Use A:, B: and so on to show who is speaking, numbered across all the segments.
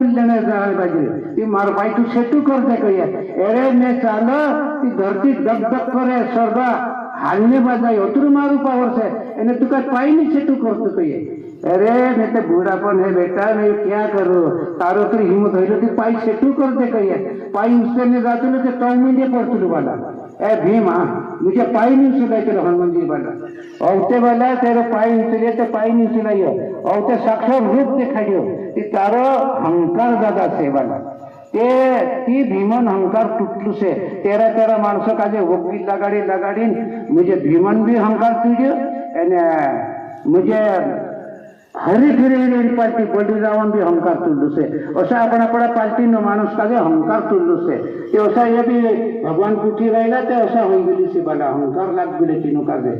A: लेने जाने बाजी ती मार भाई तू सेटू कर दे कहिए अरे मैं चालो ती धरती दग दग करे सर्वा हालने बजाई उतर मारू पावर से इन्हें तू का पाई नहीं सेटू कर तो कहिए अरे मैं तो बूढ़ापन है बेटा मैं क्या करूँ तारो तो हिम्मत हो तो पाई सेटू कर दे कहिए पाई उससे नहीं जाते लोग तो इंडिया पड़तु वाला ए भीमा मुझे पाई नहीं सुनाई तेरे हनुमान जी वाला औते वाला तेरे पाई इसलिए तो पाई नहीं सुनाइयो औते साक्षर रूप दिखाइयो कि तारो अहंकार दादा से वाला ते ती भीमन अहंकार टूटलू से तेरा तेरा माणसं का जे वकील लगाड़ी मुझे भीमन भी अहंकार तुझे एने मुझे हरी फिरी पार्टी बोली रावण भी अहंकार तुल्लू से ऐसा अपना पड़ा पार्टी नो मानुष का जो अहंकार तुल्लू से ये ऐसा ये भी भगवान पूछी रहेगा तो ऐसा हो गई से बड़ा अहंकार लाग गए तीनों का दे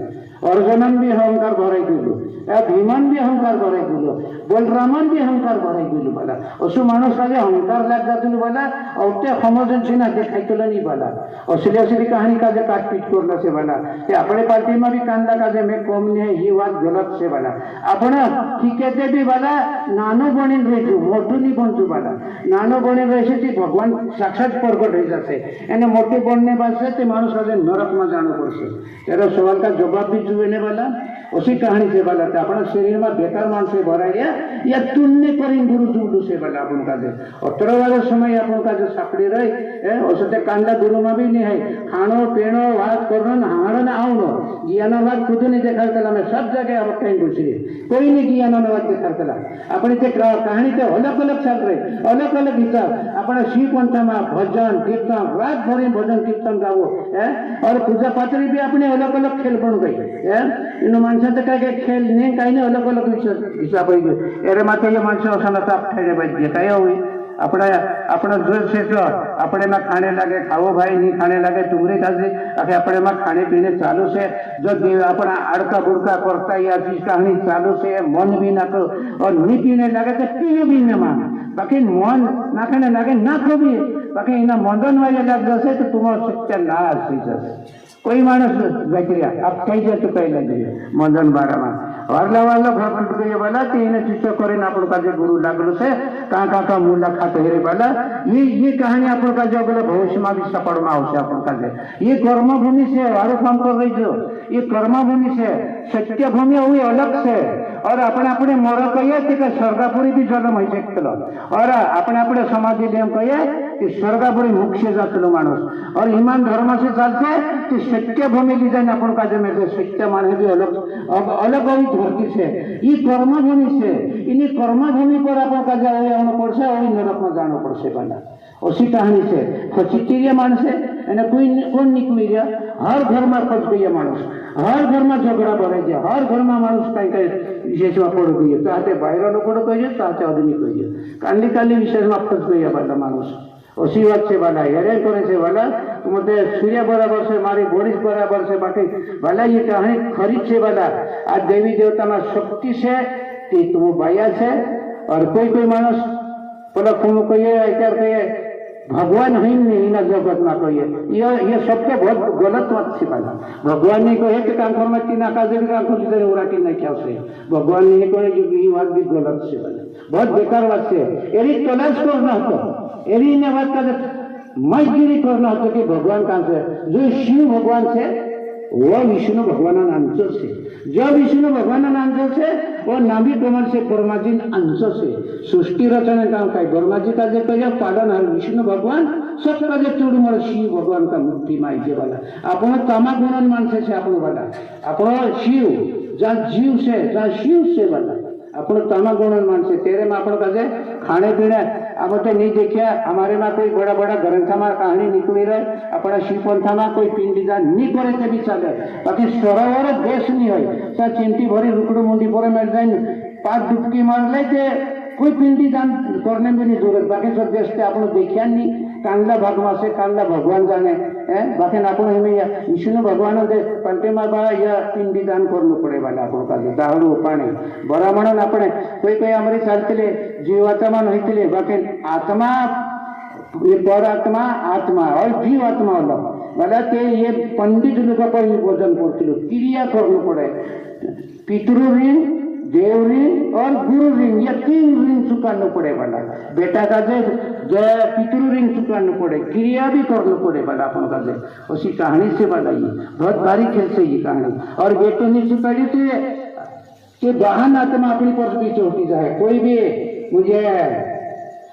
A: अर्जुनन भी अहंकार भरे गुलो भीमन भी अहंकार भरे गुलो बलरामन भी अहंकार भरे गुलो बोला उसु मानुष का जो अहंकार लाग जाते बोला और ते समझन से ना दिखाई तो नहीं बोला असली असली कहानी का जो काट पीट करना से बोला अपने पार्टी में भी कांदा का जो मैं कम नहीं है ये बात गलत से बोला अपना ठीके भी वाला नानो बनी रही मोटू नहीं बनचु वाला नानो बनी रही थी भगवान साक्षात प्रकट हो जाते एने मोटू बनने वास्ते ते मानुष का नरक में जाना पड़से तेरा सवाल का जवाब भी जुएने वाला उसी कहानी से वाला था अपना शरीर में बेकार मान से भरा गया या तुलने करी गुरु जुलू से वाला अपन का दे और वाले समय अपन का जो सापड़ी रही औसते कांदा गुरु में भी नहीं है खानो पीनो बात करना हाड़ो ना आओ ज्ञान बात खुद नहीं देखा मैं सब जगह अब कहीं दूसरी कोई नहीं ज्ञान बात देखा अपने कहानी तो अलग अलग चल रहे अलग अलग हिसाब अपना शिव पंथ में भजन कीर्तन रात भर भजन कीर्तन गावो और पूजा पात्री भी अपने अलग अलग खेल बन गई इन माणसाचं काय काय खेळ नाही काही नाही अलग अलग हिसाब अरे मात्र ये माणसं असा नसा ठेरे पाहिजे काय होई अपना जो से तो अपने में खाने लगे खाओ भाई नहीं खाने लगे तुम्हारे खाते आखे अपने में खाने पीने चालू से जो अपना अड़का बुड़का करता या चीज कहानी चालू से मन भी ना करो और नहीं पीने लगे तो पीने भी न मान बाकी मन ना खाने लगे ना खो भी बाकी इना मदन वाले लग जैसे तो तुम्हारा सच्चा नाश हो जाए कोई मानस बैठिया अब कई जाते कई लगे मदन बारा में वारला वारला भगवान को ये बोला कि इन्हें चीजों करे ना अपन का जो गुरु लागलो से कहाँ का मूला खाते हेरे बोला ये कहानी अपन का जो बोला भविष्य में भी सफल में आवश्यक अपन का जे ये कर्म भूमि से वारो काम कर रही जो ये कर्म भूमि से सत्य भूमि हुई अलग से और अपने अपने मोर कहिए कि स्वर्गापुरी भी जन्म हो सकते और अपने अपने समाधि नियम कहिए कि स्वर्गापुरी मुख्य जातलो मानुष और ईमान धर्म से चलते कि सत्य भूमि डिजाइन अपन का जो मेरे सत्य माने भी अलग अलग हुई धरती से ये कर्म भूमि से इन्हीं कर्म भूमि पर अपन का जाना पड़से और नरक में जाना पड़से बना उसी कहानी से खचिटिया मानस है कोई कौन निकली गया हर घर में खच गई मानुष हर घर में झगड़ा बढ़े गया हर घर में मानुष कहीं कहीं विशेष में पड़ गई ताते बाहर लोग कही ताते आदमी कही काली काली विशेष में फंस गई वाला मानुष उसी वक्त से वाला हेरे करे से वाला मतलब सूर्य बराबर से मारी बोरिस बराबर से बाकी वाला ये कहानी खरीद से वाला आज देवी देवता में शक्ति से तुम बाया से और कोई मानुष बोला तुम कहिए ऐसा कहिए भगवान ही नहीं ना जगत ना कहिए ये सबके बहुत गलत बात सिखाना भगवान ने कहे कि काम कर्म की ना काजे भी काम कर उड़ा की नहीं क्या से भगवान ने कहे कि ये बात भी गलत से बहुत बेकार बात से एरी तलाश करना तो एरी ने बात का मजगिरी करना हो कि भगवान कहाँ से जो शिव भगवान से वो विष्णु भगवान अंश से जो विष्णु भगवान अंश से वो नाभि कमल से ब्रह्मा जी अंश से सृष्टि रचना काम का ब्रह्मा जी का जो कहे पालन हर विष्णु भगवान सबका जो चूड़मर शिव भगवान का मुक्ति माइजे वाला अपना तमा गुणन मानसे से अपन वाला अपना शिव जहाँ जीव से जहाँ शिव से वाला अपन तमा गुणन मानसे तेरे में अपन का खाने पीने अब तो नहीं देखिए हमारे में कोई बड़ा बड़ा ग्रंथ में कहानी निकली रहे अपना शिव पंथा में कोई पिंडी दान नहीं करे ते भी चले बाकी सरोवर देश नहीं है सर चिंती भरी रुकड़ू मुंडी पर मिल जाए 5 डुबकी मार ले के कोई पिंडी दान करने में नहीं जरूरत बाकी सब देश अपन देखिया नहीं कांगला भागवा से कांगला भगवान जाने बाकी अपन हमें विष्णु भगवान के पंटे में बड़ा या पिंडी दान करना पड़े वाला अपन का दाहड़ू पानी बड़ा म्हणन अपने कोई हमारी चलते जीवात्मा नहीं बाकी आत्मा ये पर आत्मा आत्मा और जीव आत्मा अलग बोला के ये पंडित लोग पर भोजन करते क्रिया करना पड़े पितृ ऋण देव रिंग और गुरु रिंग, ये 3 रिंग चुकाना पड़े वाला। बेटा का जे पितृ रिंग चुकाना पड़े, क्रिया भी करना पड़े वाला अपन का जे। उसी कहानी से वाला ये बहुत बारीक है से ये कहानी। और बेटे ने चुकाई तो वाहन आत्मा अपनी पर भी चौटी जाए, कोई भी मुझे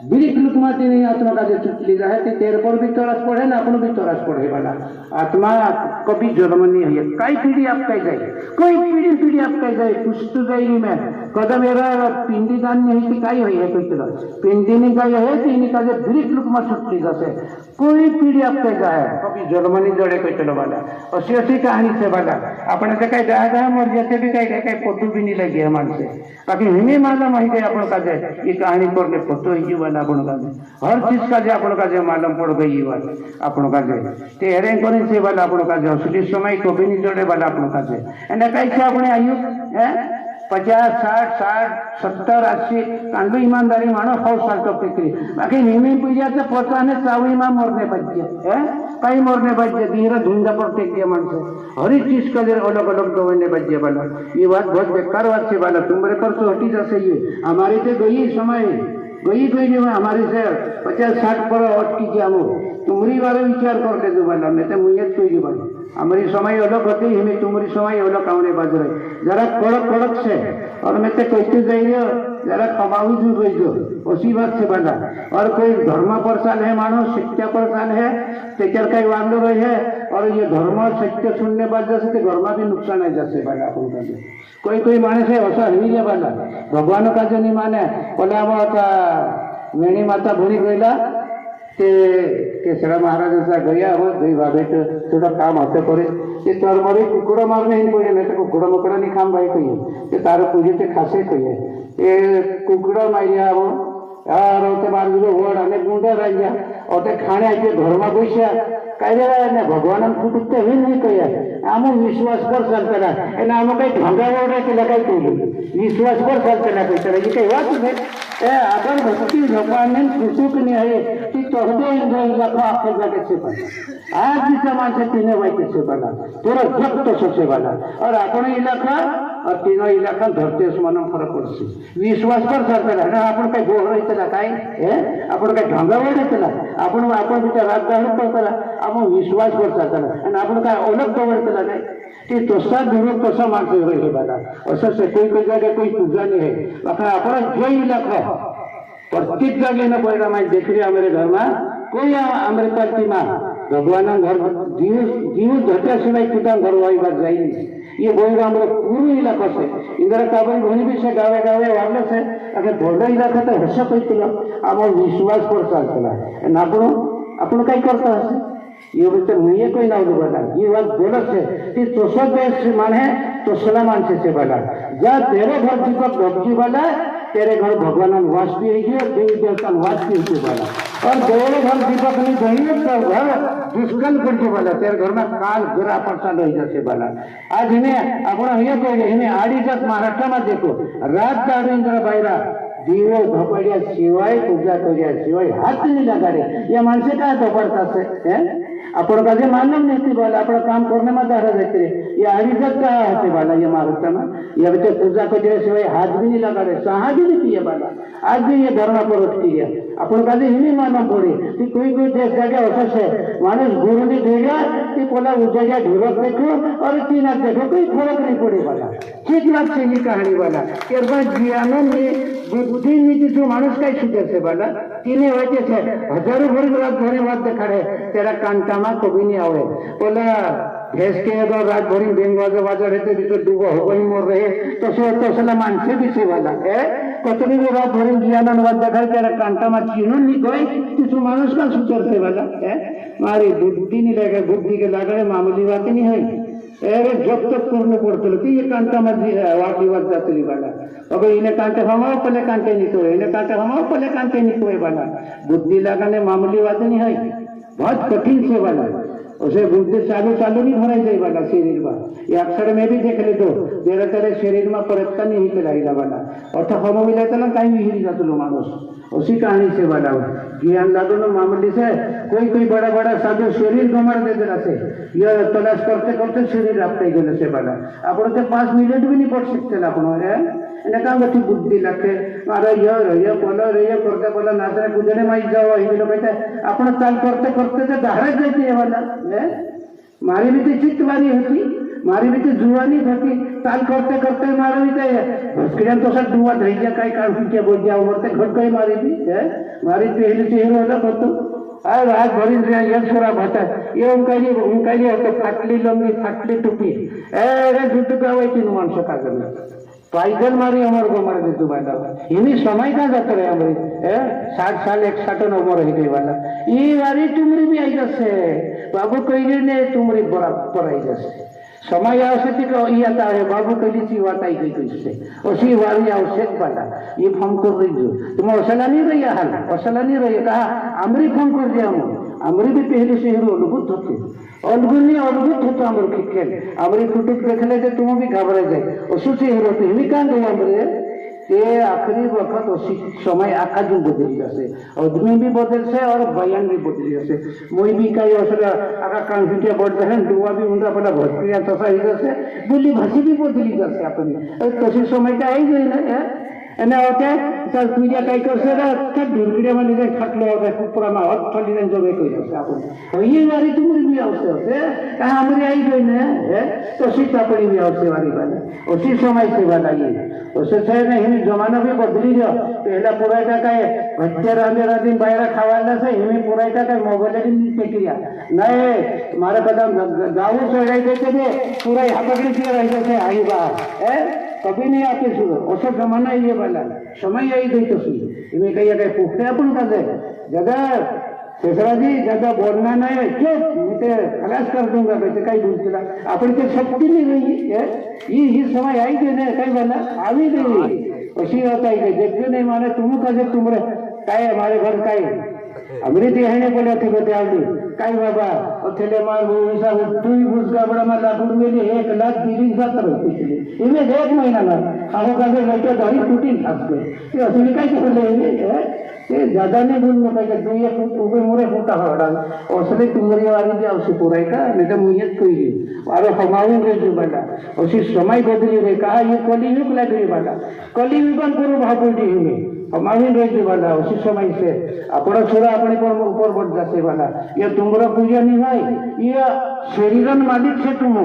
A: बिरिक लुकमाती नहीं आत्मा का जो चुटली जाए तो तेरे पर भी तरस पड़े ना अपन भी तरस पड़े वाला। आत्मा कभी जन्म नहीं है, कई पीढ़ी आप कह जाए, कोई पीढ़ी आप कह जाए, कुछ तो जाएगी मैं कदम मेरा पिंडी दान नहीं थी कई हुई है, कोई तरह पिंडी नहीं गई है तो इन्हीं का जो बिरिक लुकमा चुटली जैसे कोई पीढ़ी आप कह जाए कभी जन्म नहीं जड़े कोई चलो वाला। और ऐसी कहानी से वाला अपने से कहीं जाया जाए मर जाते भी कहीं फोटो भी नहीं लगी हमारे से, बाकी हिमी मालूम है अपन का जे ये कहानी पर फोटो ही वाला अपन का हर चीज का जे अपन का जे मालूम पड़ गई वाला अपन का जे तेरे कोने से वाला अपन का जे असली समय को भी नहीं जोड़े वाला अपन का जे एने कैसे अपने आयु है 50 60 60 70 80 कांडो ईमानदारी मानो 100 साल तक फिक्री बाकी हिमी पीढ़िया से पोताने चावी मां मरने बच्चे है कई मरने बच्चे धीरे धुंधा पर टेक दिया मन से हर एक चीज का अलग अलग दौड़ने बच्चे वाला। ये बात बहुत बेकार बात से वाला तुम्हारे पर तो हटी जैसे ये हमारी से गई समय गई नहीं हमारी से 50 60 पर अटकी गया वो तुम्हारी बारे विचार कर ले जो वाला मैं तो मुझे कोई नहीं हमारी समय अलग होती है, तुम्हारी समय अलग आने बाजू रहे जरा कड़क कड़क से और मैं तो कहते जाइए जरा कमाऊ भी गई जो उसी बात से बना। और कोई धर्म पर साल है मानो शिक्षा पर साल है तेचर का वांदो रही है और ये धर्म सत्य सुनने बाद जैसे तो घर में भी नुकसान है जैसे बना अपन कोई माने से ऐसा नहीं है बना भगवान का जो नहीं माने बोला वेणी माता भूली गईला केसरा महाराज ऐसा गया हो गई बाबे थोड़ा काम होते करे ये तोर मरे कुकुड़ा मारने ही कोई नहीं तो कुकुड़ा मकड़ा नहीं खाम भाई कोई ये तारो पूजे ते खासे कोई ये कुकुड़ा मारिया हो यार होते मार जो वोड अने गुंडा रह गया और ते खाने आके घर में घुसा कह ने भगवान कुटुते ही नहीं कह आम विश्वास पर चलता एना आम कई ढंगा वोडे के लगाई कोई विश्वास पर चलता कहते ये कई बात नहीं ए अगर भक्ति भगवान ने कुटुक नहीं है कि तोहदे इलाका आखिर जाके से बना आज भी समान से तीनों भाई से बना पूरा जब तो सबसे बना और अपने इलाका और तीनों इलाका धरती आसमान में फर्क पड़े विश्वास पर चलता है अपन कहीं गोह रही चला कहीं अपन कहीं ढंगा वोडे चला अपन अपन विचार राजधानी पर चला आप विश्वास पर चलता है आपण काय अलग दौड़ चला नाही ते तसा विरोध तसा माणसं रहे बघा असं से कोई जगह कोई पूजा नहीं है बाकी आपण जो इलाका प्रत्येक जगह न पड़ा मैं देख रही हमारे घर में कोई अमेरिका की माँ भगवान घर जीव धरत्या सिवाय कुछ घर वाई बात जाएगी ये बोल रहा हमारे पूर्व इलाका से इंदिरा काबरी भोनी भी से गावे गावे वाले से अगर बोर्डर इलाका तो हर्षा कोई तुला आम विश्वास पर चलता है आपण काय करता है ये बोलते मुझे कोई ना बोला ये बात गलत है कि तोसा देश माने तो सला मानसे से बोला जा तेरे घर दीपक भक्ति वाला तेरे घर भगवान वास भी है देवी देवता वास भी है बोला और तेरे घर दीपक नहीं गई तो घर दुष्कल करके बोला तेरे घर में काल गुरा पड़ता रही जैसे बोला। आज इन्हें अपना ये कोई इन्हें आड़ी तक महाराष्ट्र में देखो रात का इंद्र बायरा दीवो धोपड़िया शिवाय पूजा करिया शिवाय हाथ नहीं लगा रहे ये मानसे काय धोपड़ता से अपन का मालूम नहीं थी बोला अपना काम करने में दारा देते ये हरिजत का होते वाला ये महाराष्ट्र में ये बच्चे पूजा करिया शिवाय हाथ भी नहीं लगा रहे सहा भी नहीं पिए वाला आज भी ये धर्म पर उठ किया अपन का ही नहीं मालूम पड़े कि कोई देश जगह होता से मानुष गुरु ने भेजा कि बोला उस जगह ढूंढ देखो और तीन देखो कोई फर्क नहीं पड़े वाला ठीक बात से ये कहानी वाला ज्ञान में बुद्धि नीति जो मानुष का सूझे से वाला तीन वजह से हजारों भर घरे बात देखा रहे तेरा कांटा में कभी नहीं आवे बोला भैंस के अगर रात भरी बेंग बाजा रहते भी तो डूबो हो गई मोर रहे तो सला मानसे भी से वाला है कतरी भी रात भरी ज्ञान बात देखा तेरा कांटा में चीनो नहीं गई किसी मानुष का सूचर से वाला है मारी बुद्धि नहीं लगे बुद्धि के लगे मामूली बात नहीं है अरे जब तक पूर्ण पड़ती ये कांटा में वाकी बात जाती वाला अगर इन्हें कांटे हमारे पहले कांटे नहीं तोड़े इन्हें कांटे हमारे पहले कांटे नहीं तोड़े वाला बुद्धि लगाने मामूली बात नहीं है बहुत कठिन से वाला उसे बुद्धि चालू नहीं भराई जाए वाला शरीर में ये अक्षर में भी देख ले तो तेरे तेरे शरीर में परत्ता नहीं चलाएगा वाला अर्थात हम मिलाता ना कहीं भी हिल जाते लो मानुष उसी कहानी से वाला ज्ञान लागू ना मामूली से कोई बड़ा बड़ा साधु शरीर गंवार दे देना से ये तलाश करते करते शरीर आपके गले से वाला अपन के 5 मिनट भी नहीं पड़ सकते अपन એને કામ બધી બુદ્ધિ લખે મારે ય બોલો રે કરતે બોલો નાચને કૂદને માં જાઓ એ લોકો કહેતા આપણે ચાલ કરતે કરતે તો ધારે જ જતી એવાના હે મારી રીતે ચિત્તવાની હતી મારી રીતે જુવાની હતી ચાલ કરતે કરતે મારી રીતે ભસ્કિયાન તો સર જુવા થઈ ગયા કઈ કાઢી કે બોલ ગયા ઉમર તે ઘટ કઈ મારી હતી હે મારી પહેલી ચહેરો અલગ હતો આ રાત ભરી યશોરા ભટા એ હું કઈ હતો ફાટલી લંબી ફાટલી ટૂંકી એ જુઠ્ઠું કહેવાય છે માણસો કાગળ પાયગલ મારી અમર को मार दे तू बाटा इन्हीं समय का जाता रहे हमारी 60 साल 61 उम्र रह गई वाला ये वारी तुमरी भी आई जैसे बाबू कही ने तुमरी बराबर आई जैसे समय आवश्यक ये आता है बाबू कही सी बात आई गई तुझसे उसी वारी आवश्यक बाटा ये फोन कर रही जो तुम असला नहीं रही हाल असला नहीं रही कहा अमरी फोन कर दिया हम अमरी भी पहले से हीरो अनुभूत होते अनगुनी अनुभूत होता अमर खेल अमरी फुटुक देखले तो तुम भी घबरा जाए उसू से हीरो तो हिमी कान गई अमरे ते आखिरी वक्त उसी समय आखा जो बदली जैसे आदमी भी बदल से और बयान भी बदली जैसे मोई भी कई असला आका कान फिटिया बढ़ रहे दुआ भी उनका बड़ा भटकिया तसा ही जैसे बोली भाषी भी बदली जैसे अपनी तो समय का आई गई ना એને ઓકે ચાલ પૂજા કઈ કરશે ને કે દુર્ગીમાં લીધે ખટલો હવે કુપરામાં હાથ ફાડી દઈને જો વેકો જશે આપણે એ વારી તુમરી બી આવશે હશે કા અમારી આવી ગઈ ને હે તો સીતા પડી બી આવશે વારી વાલે ઓછી સમય સેવા લાગી ઓછે છે ને એની જમાનો બી બદલી ગયો પહેલા પુરાયટા કાય ભટ્ટે રામે રાધી બાયરા ખાવાના છે એની પુરાયટા કાય મોબાઈલ ની પ્રક્રિયા નહીં મારે બધા ગાવું ચડાઈ દે છે પૂરા હાકડી થી રહી જશે આઈ બા હે कभी नहीं आते सुनो ऐसा जमाना ये वाला समय आई गई तो सी इन्हें कहीं कहीं पूछते अपन का दे जगह शेषरा जी जगह बोलना नहीं क्यों मैं खलास कर दूंगा वैसे कहीं बोलते अपन के शक्ति नहीं रही है ये समय आई गई ना कहीं वाला आई गई उसी होता ही जब नहीं माने तुम का जब तुम काय हमारे घर काय अमृत है बोले थे बते आवड़ी काय बाबा अथेले मार वो ऐसा तू ही भूसका बड़ा मार लाखुड़ में 1,30,70 पिछले इनमें 1 महीना ना हम का से लड़के धरी टूटी फंस गए ये असली काय कर ले ये ज्यादा नहीं बोलना पाएगा तू ये ऊपर मोरे फूटा हड़ा असली तुम्हारी वाली भी आवश्यक पुराई का नहीं तो मुझे कोई अरे हमारे रे जो बना उसी समय बदली रे कहा ये कलियुग लग रही वाला कलियुग पूर्व भागोटी में हमारे रहने वाला उसी समय से अपना छोरा अपने पर ऊपर बढ़ जाते वाला ये तुम्हारा पूजा नहीं भाई ये शरीरन मालिक से तुम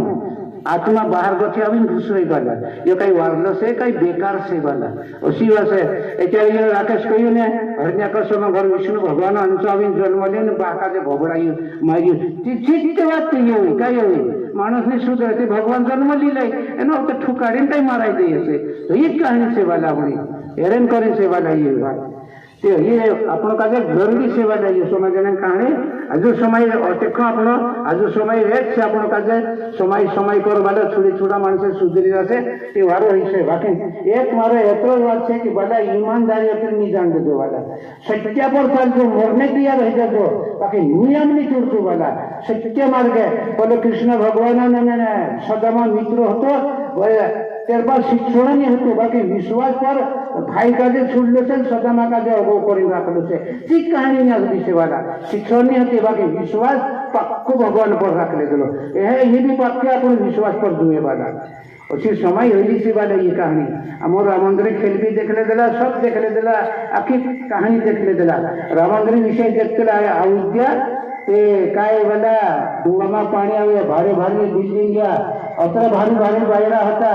A: आत्मा बाहर गति अभी घुस रही वाला ये कई वायरलेस है कई बेकार से वाला उसी वजह से ये राकेश कही ने हरण्याकर्षण में घर विष्णु भगवान अंश अभी जन्म ले बाका से भोगड़ाई मारी ठीक बात तो ये हुई कई हुई मानस ने शुद्ध रहते भगवान जन्म ली लाई एनो तो ठुकाड़ी कई माराई दी हसे तो ये कहानी से वाला बनी हेरेन करी सेवा लाइए भाई तो ये अपन का जरूरी सेवा लाइए समाज ने कहानी आज समय अटेक्ष अपन आज समय रेट से अपन का समय कर वाला छोड़ी छोड़ा मानस सुधरी जासे ते वारो हिस्से बाकी एक मारे एतरो बात है कि बड़ा ईमानदारी अपने नहीं जान दे वाला सत्य पर चल जो मरने दिया रह जा दो बाकी नियम नहीं छोड़तो वाला सत्य मार्ग बोले कृष्ण भगवान ने सदामा मित्र होतो तेरे पास शिक्षण नहीं होते बाकी विश्वास पर भाई का जो छूट लो से सदामा का जो वो करी रख लो से ठीक कहानी नहीं आती से वाला शिक्षण नहीं होते बाकी विश्वास पक्को भगवान पर रख ले दो ये भी पक्के अपन विश्वास पर जुए वाला उसी समय होली से वाला ये कहानी अमर रामंद्री खेल भी देख ले दिला सब देख ले दिला आखिर कहानी देख ले दिला रामंद्री विषय देख ले अयोध्या ते काय वाला डुंगामा पानी आवे भारे भारे बिल्डिंग गया अतरे भारी भारी बायरा होता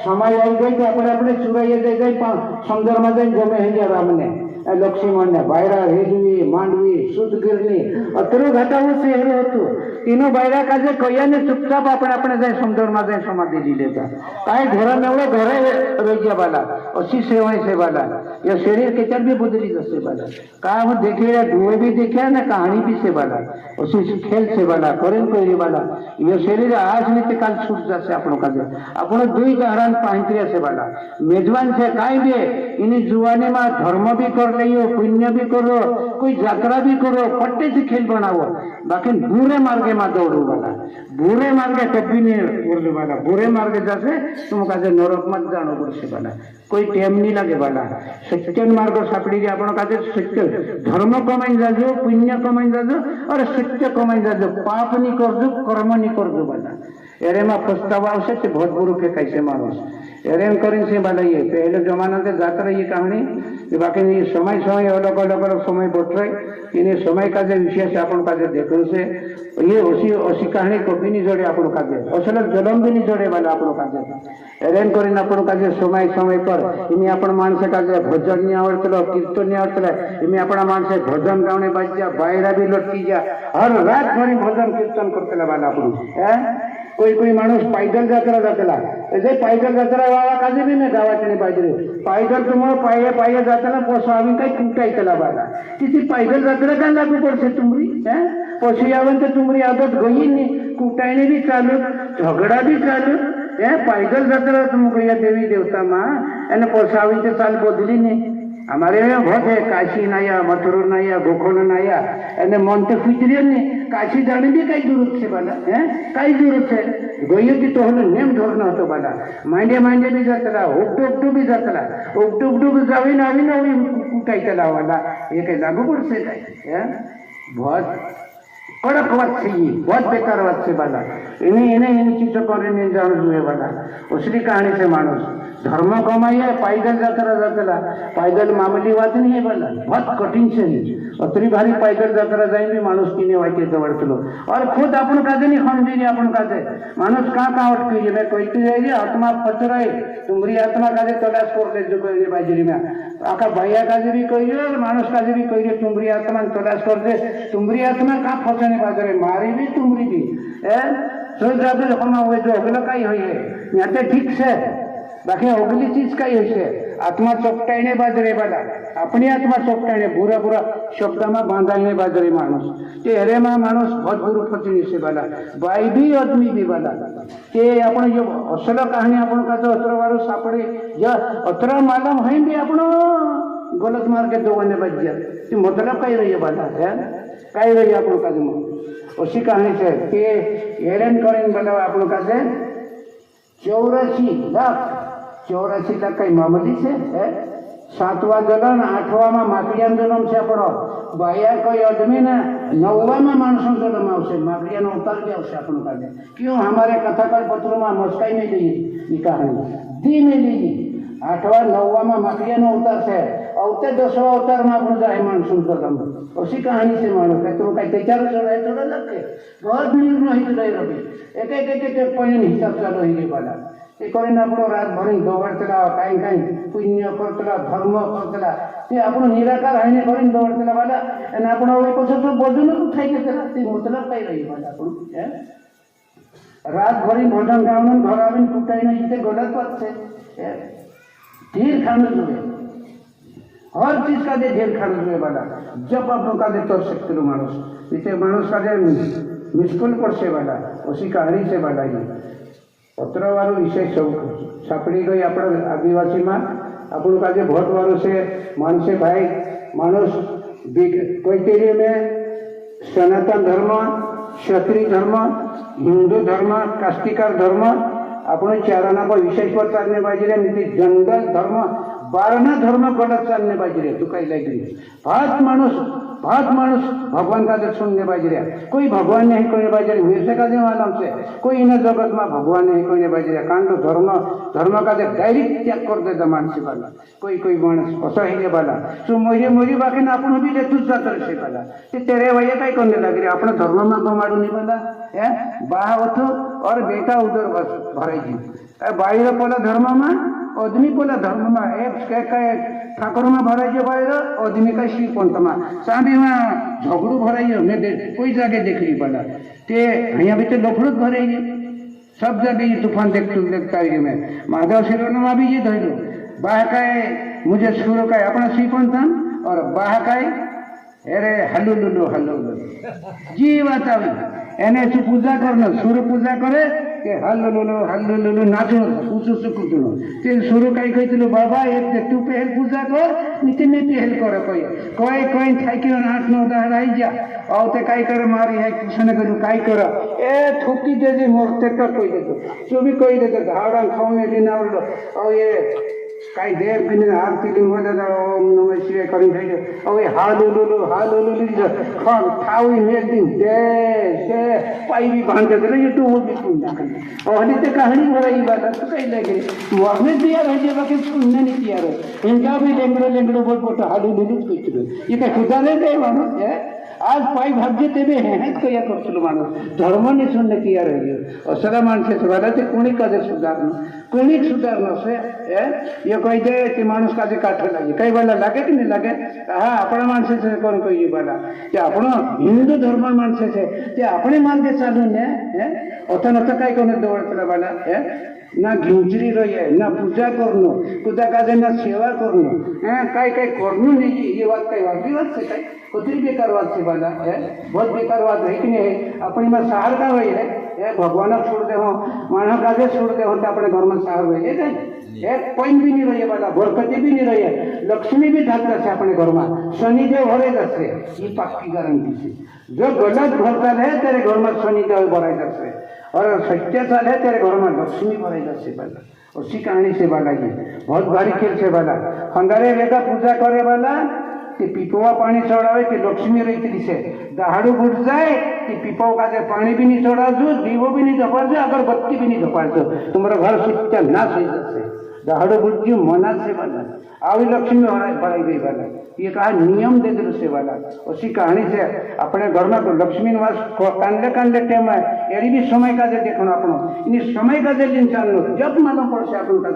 A: समय आई गई अपने अपने चुराइए दे गई समंदर में जाए जमे हैं राम ने लक्ष्मण ने बायरा रेजवी मांडवी सुदगिरनी अतरो घाटा वो शहर होतो तीनों बायरा का जे कया ने चुपचाप अपने अपने जाए समंदर में जाए समाधि ली लेता काय घर में वो घरे रह गया वाला उसी सेवा से वाला ये शरीर के चल भी बदली जैसे वाला का हम देखे धुएं भी देखे ना कहानी भी से वाला उसी खेल से वाला करें कोई वाला ये शरीर आज नहीं काल छूट जासे अपनों का अपनो दुई गहरान पाहित्रिया से वाला मेजबान से काई भी इन्हीं जुआने में धर्म भी कर लियो पुण्य भी करो कोई यात्रा भी करो पट्टे से खेल बनाओ बाकी बुरे मार्गे में दौड़ो वाला बुरे मार्गे कभी नहीं बोलने वाला बुरे मार्गे जैसे तुम का नरक मत जानो पड़े वाला कोई टेम नहीं लगे वाला सत्य मार्ग सापड़ी के अपन का सत्य धर्म कमाई जाजो पुण्य कमाई जाजो और सत्य कमाई जाजो पाप नहीं कर दो कर्म नहीं कर दो वाला एरे में पछतावा आवशे ते बहुत बुरु फेंकाय छे माणस एरेन करीने से बाला ये पहले जमाना ते जात रही कहानी कि बाकी ये समय समय अलग अलग समय बटरे इन्हें समय का जे विशेष आपण का जे देखो से ये ओसी कहानी कभी नहीं जोड़े आपण का जे असल जन्म भी नहीं जोड़े वाला आपण का जे एरेन करीने आपण का जे समय समय पर इमे आपण माणस का जे भजन नहीं आवडतलो कीर्तन नहीं आवडतलो इमे आपण माणस भजन गावने बाज्या बायरा भी लटकी जा हर रात भरी भजन कीर्तन करतेला वाला आपण कोई माणूस पैदल यात्रा जातला पैदल यात्रा वाला काजे भी नाही गावाची नाही पाहिजे पैदल तुम्हाला पाये पाये जाताना पोसावी काही कुटायतला बाला तिची पैदल यात्रा काय लागू पडते तुमरी पोसी यावन तर तुमरी आदत गई नाही कुटायने भी चालू झगड़ा भी चालू पैदल यात्रा तुम गया देवी देवता माँ एने पोसावी ते चाल बदली नहीं हमारे में बहुत है काशी नाया मथुरा नाया गोकुल नाया एने मन ते खुजरी नहीं काशी जाने भी कई जरूरत से बाला कई जरूरत है गई की तो हमें नेम धरना होतो बाला मांडे मांडे भी जातला उकटू भी जातला उकटू भी जावी ना कुटाई चला वाला ये कहीं लागू पड़से काय बहुत कड़क बात है ये बहुत बेकार बात से बाला इन्हें इन चीजों को नहीं जान जुए बाला उसकी कहानी से मानुस धर्म कमाइए पैदल यात्रा जातला पैदल मामूली बात नहीं है बाला बहुत कठिन से अतरी भारी पैदल यात्रा जाए भी मानुस किने वाइके दौड़तलो और खुद अपन काजे नहीं खंडीने अपन काजे मानुस कहाँ अटकी मैं कहती जाइए आत्मा पचराए तुम्हारी आत्मा काजे तलाश कर ले जो कहिए बाजरी में आका भैया काजे भी कहिए और मानुस काजे भी कहिए तुम्हारी आत्मा तलाश कर दे तुम्हारी आत्मा कहाँ फंसने बाजरे मारी भी तुम्हारी भी सोच जाते हुए जो अगला कहीं हुई है यहाँ तो ठीक से बाकी अगली चीज काही हशे आत्मा चोपटायने बाजरे बाला अपनी आत्मा चोपटायने बुरा बुरा शब्द में बांधाने बाजरे मानुस ते हरे में मानुस बहुत बुरु फचनी से बाला बाई भी आदमी भी बाला ते आपण जो असल कहानी आपण का तो अत्र वारो सापडे या अत्र मालूम है भी आपण गलत मार्ग के दोगने बच गया ते मतलब काही रही बाला है काही रही आपण का जो उसी कहानी से के एरन करेन बाला आपण का से 84 लाख कई मामूली से 7वां जन्म 8वां में माकड़िया जन्म से अपनो बाया कोई आदमी ने 9वां में मानसों जन्म आवश्य माकड़िया ने उतार के आवश्य अपन का दे क्यों हमारे कथाकार पत्र में मस्काई में ली ये कहानी दी में ली 8वां 9वां में माकड़िया ने उतार से औते 10वां अवतार में अपन जाए मानसों जन्म उसी कहानी से मानो कहते वो कई तेचार चढ़ाए थोड़ा लगते बहुत भीड़ नहीं चढ़ाई रही एक पॉइंट हिसाब चालू ही वाला ये करें अपनो रात भरी दौड़तला कहीं कहीं पुण्य करतला धर्म करतला ते अपनो निराकार है ने करें दौड़तला वाला एने अपनो ओई पछे तो बजन उठाई के चला ते मतलब कई रही वाला अपन रात भरी भजन गावन भरावन कुटाई नहीं ते गलत बात है धीर खाने जुए हर चीज का दे ढेर खाने जुए वाला जब अपनो का दे तो सकते मानुस इते मानुस का दे मुश्किल पर से वाला उसी कहानी से वाला ही पत्र वालों विषय सापड़ी गई अपन आदिवासी में अपन का बहुत वालों से मानसे भाई मानुष कोई में सनातन धर्म क्षत्रिय धर्म हिंदू धर्म कास्टिकार धर्म अपन चाराना को विशेष पर चालने बाजरे नीति जंगल धर्म 12 धर्म गलत चालने बाजरे तू कहीं लगी बहुत मानुष भगवान का सुनने बाजरे कोई भगवान नहीं कहने बाजरे वैसे का मालूम से कोई इन जगत में भगवान नहीं कहने बाजरे कारण तो धर्म का डायरेक्ट त्याग कर देता मानसी वाला कोई मानस असह्य वाला तो मोरी बाकी ना अपन भी लेतुच जात से वाला तेरे भैया कहीं करने लगे अपना धर्म में गमाड़ू नहीं वाला है बाह उठो और बेटा उधर भराई जी बाहर पोला धर्म में आदमी पोला धर्म में एक ठाकुर में भराई बाहर आदमी का श्री पंथ में सामने में झगड़ू भराई मैं कोई जगह देख ली वाला ते यहाँ भी तो लफड़ूत भराई सब जगह ये तूफान देखता है मैं माधव शिरोन में भी ये धैलो बाह का मुझे सुर का अपना श्री पंथ और बाह का अरे हल्लू जी बात आई एने से पूजा करना सूर्य पूजा करे के हल्लू नाचो ऊँचू कूदनो ते सूर्य कई कहते बाबा एक तू पहल पूजा कर नीचे नहीं पहल करे कोई थाई के 8-9 दाहर आई जा और ते कई करे मारी है कृष्ण करू कई कर ए थूकी दे मोरते का कोई दे तो भी कोई दे धाड़ा खाने दिन और ये काही देव पिने हात पिलिंग मध्ये ओम नमः शिवाय करून ठेवले अवे हालुलुली ठावी मेदिन ते पाई भी बांधते थे ये तो वो भी सुन ना और हनी ते कहानी भराई बात तो कहीं लगे मरने दिया रह जे बाकी सुनने नहीं दिया रहे इनका भी लेंगड़ो बोल बोटा हालुलुली कुछ ये क्या खुदा ने दे मानो है आज पाई भाग्य तेबे हैं तो या करतलो माणूस धर्म ने सुनने किया रही असला माणसाचं वाला ते कोणी काजे सुधारणं से ये कही दे ते माणूस काजे काठे लागे काही वाला लागे की नाही लागे हा आपण माणसाचे कोण कही वाला ते आपण हिंदू धर्म माणसाचे ते आपण मार्गे चालून ने अतन काय कोण दौडतला वाला ना घिंचरी रही ना पूजा करनो खुदा काजे ना सेवा करनो काय करनो नहीं ये बात काय वाजवी बात से काय कुतरी बेकार बात से वाला बहुत बेकार बात है कि नहीं अपनी में सहार का वही है भगवान छोड़ दे हो मानव काजे छोड़ दे हो तो अपने घर में सहार वही है एक पॉइंट भी नहीं रही है वाला बरकती भी नहीं रही है लक्ष्मी भी ढालता से अपने घर में शनिदेव भरे से ये पक्की गारंटी से जो गलत भरता है तेरे घर में शनिदेव भराई से और सच्चा साल है तेरे घर में लक्ष्मी भरेगा से वाला उसी कहानी से वाला ये बहुत भारी खेल से वाला खंडारे वेगा पूजा करे वाला कि पिपवा पानी चढ़ावे कि लक्ष्मी रही से दहाड़ू बुझ जाए कि पिपव का पानी भी नहीं चढ़ा दो दीवो भी नहीं धपाड़ दो अगरबत्ती भी नहीं धपाड़ दो तुम्हारा घर सच्चा नाश हो जाए दहाड़ो बुझ गई मना से वाला આવી लक्ष्मी भराई गई वाला ये कहा नियम दे दो से वाला उसी कहानी से अपने घर में लक्ष्मी निवास कांदे टेम है एरी भी समय का देखो अपनो इन समय का दिन चालू जब मालूम पड़ से अपन का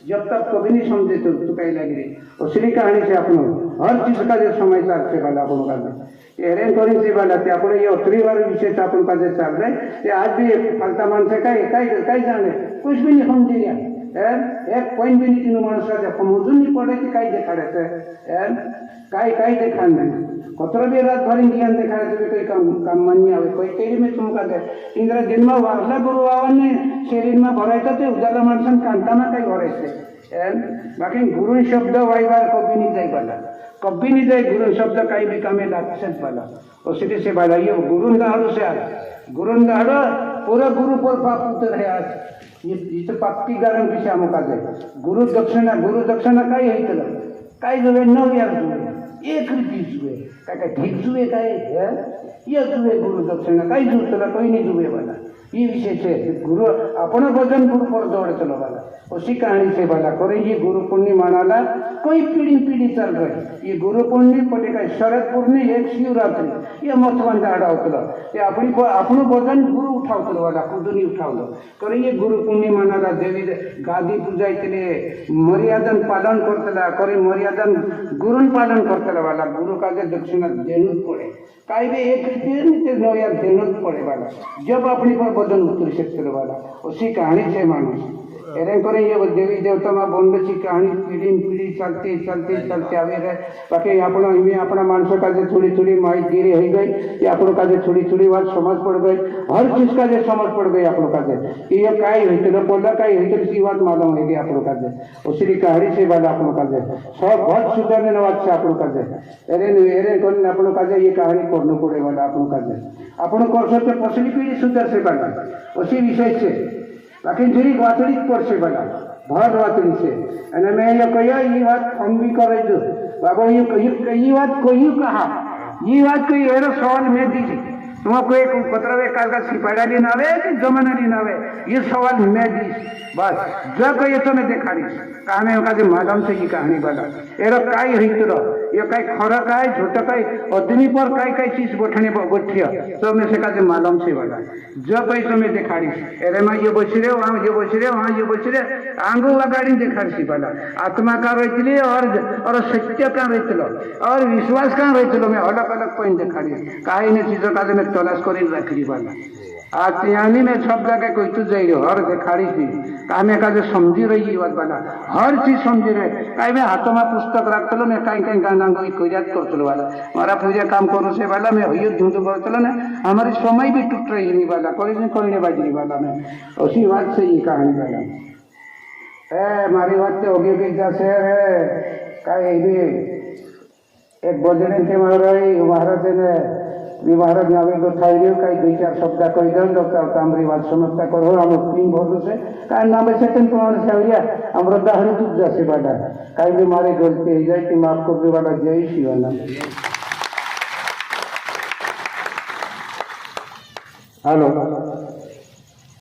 A: जब तक कभी नहीं समझे तो कहीं लग रही उसी कहानी से अपनो हर चीज का समय चालते वाला अपन का एरेन करी से वाला ते अपन ये उत्तरी वाले विषय अपन का चल रहे ये आज भी फलता मन से कई जाने कुछ भी नहीं समझ लिया एक पॉइंट भी नहीं तीनों माणूस का समजून नहीं पड़े कि काही देखाड़े काही देखा नहीं कतरा भी रात भरी ज्ञान देखाड़े कोई काम मान्य आवे कोई केरी में तुम का इंद्र दिन में वारला गुरु आवाने शरीर में भरायचं ते उजाला माणसान कांताना काही भरायचे बाकी गुरु शब्द वाईवार कभी नहीं जाई पाला कभी नहीं जाए गुरु शब्द काही भी कामे लागसे पाला उसी से बाला ये गुरु दाड़ो से गुरु दाड़ो पूरा गुरु पर पाप उतर है आज ये पक्की गारंटी से आमका जाए गुरु दक्षिणा काय है तला काय जुवे 9,000 जुवे एक रुपये जुवे काय ठीक जुवे काय ये जुवे गुरु दक्षिणा काय जुतला कोई नहीं जुवे वाला ये विषय से गुरु अपना भजन गुरु पर दौड़ चलो वाला उसी कहानी से वाला करे ये गुरु पूर्णिमा मनाला कोई पीढ़ी चल रही ये गुरु पूर्णिमा पटे का शरद पूर्णिमा एक शिवरात्रि ये मतवान दाड़ा उतला ये अपनो भजन गुरु उठावतलो वाला खुदनी उठावलो करे ये गुरु पूर्णिमा मनाला देवी गादी पूजा इतने मर्यादन पालन करतला करे मर्यादन गुरुन पालन करतला वाला गुरु का दक्षिणा देनुच पड़े काही भी एक रुपये 9,000 देनुच पड़े वाला जब अपनी पर बदन उतर सकते वाला उसी कहानी से मानुष एरें करे ये देवी देवता में बंदची कहानी पीढ़ी चलते आवे रहे बाकी अपना मानसों का थोड़ी माहिती गिरी हो गई ये अपनों का थोड़ी बात समझ पड़ गई हर चीज का समझ पड़ गई अपनों का ये काय होते बोला काय होते सी बात मालूम है अपनों का उसी कहानी से वाला अपनों का सब बहुत सुधरने बात से अपनों का एरें कर अपनों का ये कहानी करना पड़े वाला अपनों का अपनों कर सकते पसली पीढ़ी सुधर से वाला उसी विषय से लेकिन थोड़ी वातड़ी पर से बना बहुत वातड़ी से અને मैं ये कहियो ये बात हम भी करे दो बाबा ये बात कोई कहा ये बात कोई एरो सवाल मैं दीजिए तुम कोई पत्रवे काल का सिपाही ना आवे कि जमाना ना आवे ये सवाल मैं दी बस जो कहिए तो मैं दिखाड़ी कहानी का मालूम से ये कहानी वाला एरो काई हितरो ये काई खरा काई झूठा काई आदमी पर काई चीज बैठने बैठिया तो मैं से का मालूम से वाला जो कही तो मैं दिखाड़ी एरे में ये बच रहे वहाँ ये बच रहे वहाँ ये बच रहे आंगू लगाड़ी दिखाड़ी सी वाला आत्मा का रहती और सत्य का रहती और विश्वास का रहती मैं अलग अलग पॉइंट दिखाड़ी कहीं नहीं चीजों का मैं तलाश कर रखी वाला आज त्यानी में सब जगह कोई तो जाइए हर दिखाड़ी थी कहा का समझी रही बात वाला हर चीज समझी रहे कहीं मैं हाथों में पुस्तक रखते मैं कहीं गाना कोई याद करते वाला हमारा पूजा काम करो से वाला मैं हुई धुंध करते ना हमारी समय भी टूट रही नहीं वाला करने बाजरी वाला मैं उसी बात से ये कहानी वाला मारी बात तो होगी भी शहर है कहीं भी एक बजने के महाराज ने महाराज आवे तो थाई रहे कई 2-4 शब्द कही दें डॉक्टर तामरी बात समझता करो हम टीम भर से का नाम सेकंड प्रमाण से आविया हमरा दाहरी तुझ जैसे बाडा कई भी मारे गलती हो जाए कि माफ कर दे वाला जय शिवाना हेलो